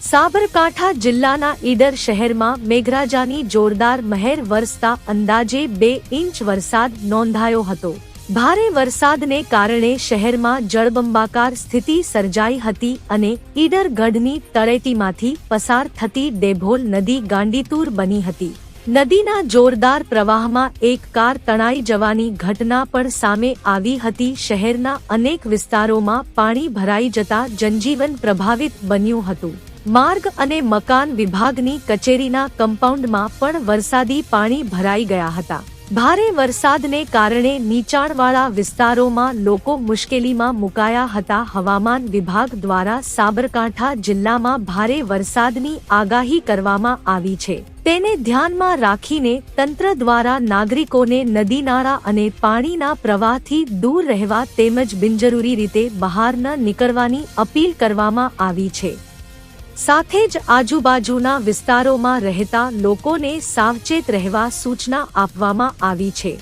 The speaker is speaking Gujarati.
સાબરકાંઠા જિલ્લાના ઈડર શહેરમાં મેઘરાજાની જોરદાર મહેર વરસતા અંદાજે 2 ઇંચ વરસાદ નોંધાયો હતો। ભારે વરસાદને કારણે શહેરમાં જળબંબાકાર સ્થિતિ સર્જાઈ હતી અને ઈડર ગઢની તળેટીમાંથી પસાર થતી ડેભોલ નદી ગાંડીતુર બની હતી। નદીના જોરદાર પ્રવાહમાં એક કાર તણાઈ જવાની ઘટના પણ સામે આવી હતી। શહેરના અનેક વિસ્તારોમાં પાણી ભરાઈ જતા જનજીવન પ્રભાવિત બન્યું હતું। માર્ગ અને મકાન વિભાગની કચેરીના કમ્પાઉન્ડમાં પણ વરસાદી પાણી ભરાઈ ગયા હતા। ભારે વરસાદને કારણે નીચાણવાળા વિસ્તારોમાં લોકો મુશ્કેલીમાં મુકાયા હતા। હવામાન વિભાગ દ્વારા સાબરકાંઠા જિલ્લામાં ભારે વરસાદની આગાહી કરવામાં આવી છે। તેને ધ્યાનમાં રાખીને તંત્ર દ્વારા નાગરિકોને નદી નાળા અને પાણીના પ્રવાહથી દૂર રહેવા તેમજ બિનજરૂરી રીતે બહાર ન નીકળવાની અપીલ કરવામાં આવી છે। સાથે જ આજુબાજુના વિસ્તારોમાં રહેતા લોકોને સાવચેત રહેવા સૂચના આપવામાં આવી છે।